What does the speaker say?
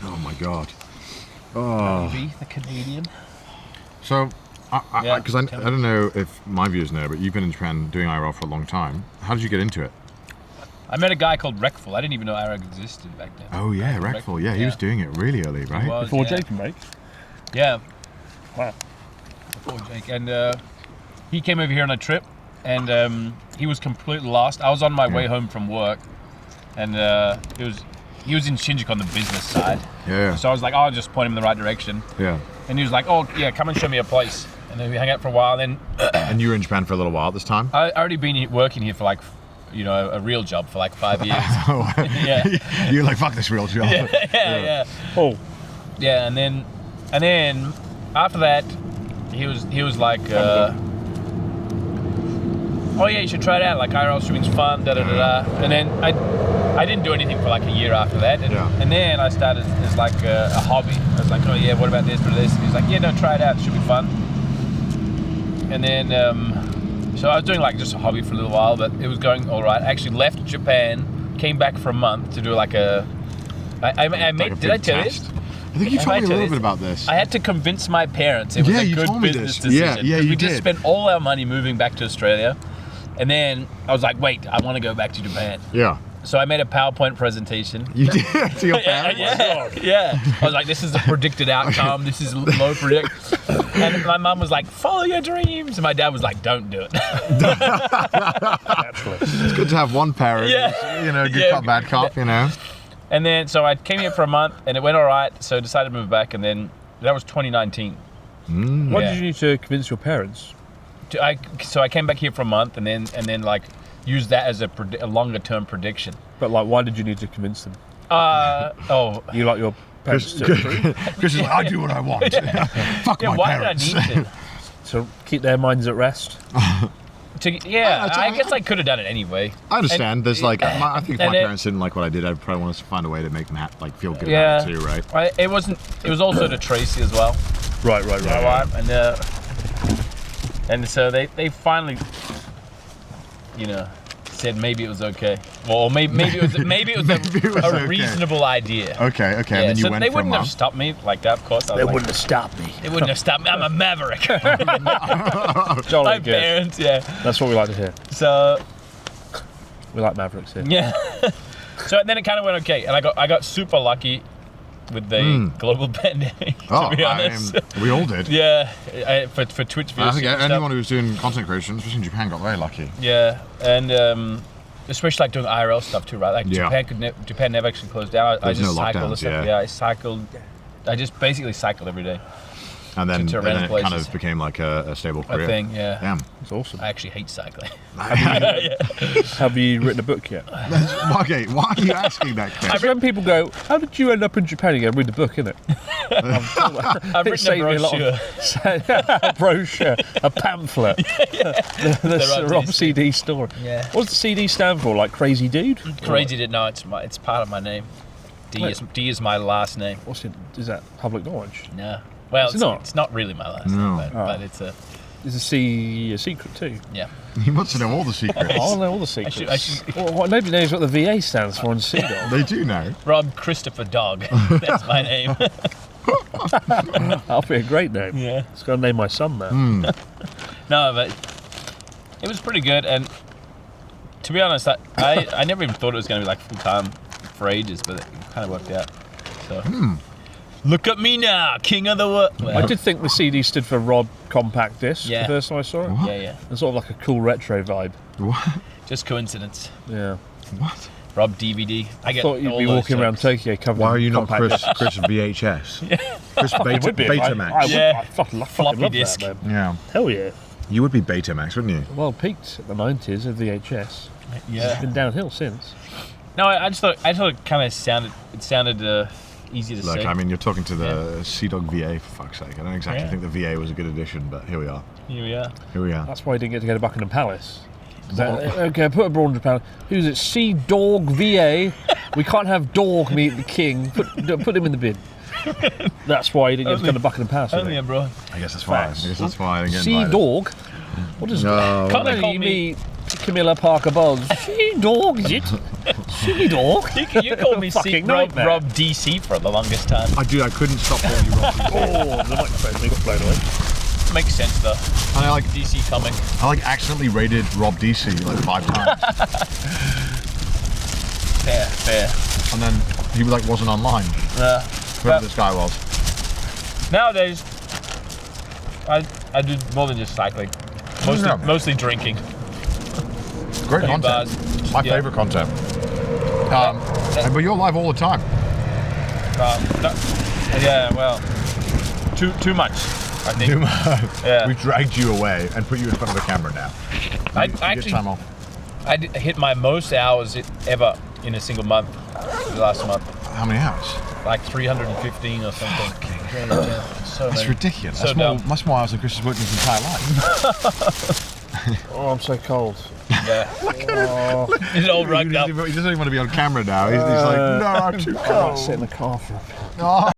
Oh my god. Oh. The Canadian. So, because I don't know if my viewers know, but you've been in Japan doing IRL for a long time. How did you get into it? I met a guy called Reckful. I didn't even know IRL existed back then. Oh yeah, Reckful. Yeah, he was doing it really early, right? Before Jake and Mike? Yeah. Wow. Before Jake. And he came over here on a trip, and he was completely lost. I was on my way home from work, and he was in Shinjuku on the business side. Yeah. So I was like, I'll just point him in the right direction. Yeah. And he was like, oh yeah, come and show me a place. And then we hung out for a while. And then and you were in Japan for a little while at this time? I already been working here for like, you know, a real job for like 5 years. Yeah. You're like, fuck this real job. Yeah. Oh. Yeah, and then after that, he was like, oh yeah, you should try it out. Like IRL streaming's fun, da da da da. And then I didn't do anything for like a year after that. And then I started as like a hobby. I was like, oh yeah, what about this or this? And he's like, yeah, no, try it out. It should be fun. And then so I was doing like just a hobby for a little while, but it was going all right. I actually left Japan, came back for a month to do like a. I made. Did I tell you this? I think you told me a little bit about this. I had to convince my parents it was a good business decision. Yeah, you we did. just spent all our money moving back to Australia, and then I was like, wait, I want to go back to Japan. Yeah. So I made a PowerPoint presentation. You did to your parents? Yeah. I was like, this is the predicted outcome. This is low predict. And my mum was like, follow your dreams. And my dad was like, don't do it. Naturally. It's good to have one parent, you know, good cop, bad cop, you know. And then, so I came here for a month, and it went all right. So I decided to move back, and then that was 2019. Why did you need to convince your parents? So I came back here for a month, and then like used that as a longer term prediction. But like, why did you need to convince them? You like your parents to Because I do what I want. Fuck my why parents. did I need to? to keep their minds at rest. I guess I could have done it anyway. I understand. There's like, I think if my parents didn't like what I did, I'd probably want to find a way to make them feel good about it too, right? It was also to Tracy as well. Right. My wife, and so they finally, you know, said maybe it was okay. Well, maybe it was a reasonable idea. Okay. And then you so went they for wouldn't a have month. stopped me like that, of course. They wouldn't have stopped me. They wouldn't have stopped me. I'm a maverick. Jolly My good. parents, yeah. That's what we like to hear. So we like mavericks here. yeah. So then it kind of went okay, and I got super lucky with the global pandemic. To be honest, we all did. Yeah, for Twitch views. I think anyone who was doing content creation, especially in Japan, got very lucky. Yeah, and especially like doing IRL stuff too, right? Like Japan never actually closed down. I just cycled. I cycled. I just basically cycled every day. And then, to and then it places. kind of became like a stable career. A thing, yeah. Damn. That's awesome. I actually hate cycling. Have you written a book yet? Okay, why are you asking that question? When people go, how did you end up in Japan? You go, read the book, innit? I've written a brochure. A pamphlet. The Rob CD story. Yeah. What does the CD stand for? Like Crazy Dude? Crazy Dude, no, it's part of my name. D is my last name. Is that public knowledge? No. Well, it's not really my last name, but it's a... Is a secret too? Yeah. He wants to know all the secrets. I'll know all the secrets. Nobody knows what the VA stands for in CdawgVa. They do know. Rob Christopher Dog. That's my name. That'll be a great name. Yeah. It's going to name my son that. No, but it was pretty good. And to be honest, I never even thought it was going to be like full time for ages, but it kind of worked out. So. Look at me now, king of the world. Well, I did think the CD stood for Rob Compact Disc the first time I saw it. What? Yeah. It's sort of like a cool retro vibe. What? Just coincidence. Yeah. What? Rob DVD. I thought you'd be walking around Tokyo covered Why are you in not Chris VHS? Chris Betamax. I fucking floppy love disk. that, man. Yeah. Hell yeah. You would be Betamax, wouldn't you? Well, peaked at the 90s of VHS. Yeah. It's been downhill since. No, I just thought it kind of sounded easy to say. Look, I mean, you're talking to the CdawgVa, for fuck's sake. I don't exactly think the VA was a good addition, but here we are. Here we are. That's why you didn't get to go to Buckingham Palace. Okay, put a broad Japan. Who's it? CdawgVa. We can't have dog meet the king. Put him in the bin. That's why you didn't get to go to Buckingham Palace. Oh yeah, bro. I guess that's why. I didn't get invited. Cdawg. What is No. Connor you called me. Camilla Parker Bowles. She dog, is it? She dog. You called me Fucking Rob nightmare. DC for the longest time. I couldn't stop calling you Rob. Oh, the microphone they got blown away. Makes sense though. And I like DC comic. accidentally rated Rob DC like 5 times. Fair. And then he like wasn't online. Whoever this guy was. Nowadays, I do more than just cycling. Mostly drinking. Great content. Bars. My favorite content. But you're live all the time. Yeah, well, too much, I think. Too much. Yeah. We dragged you away and put you in front of the camera now. I You actually get time off. I hit my most hours ever in a single month. Last month, How many hours? like 315 or something. So That's many. ridiculous. So That's much more hours than Chris has worked in his entire life. Oh, I'm so cold. Yeah. He's all rugged up. He doesn't even want to be on camera now. He's like, no, I'm too I might cold. sit in the car for a bit. Oh.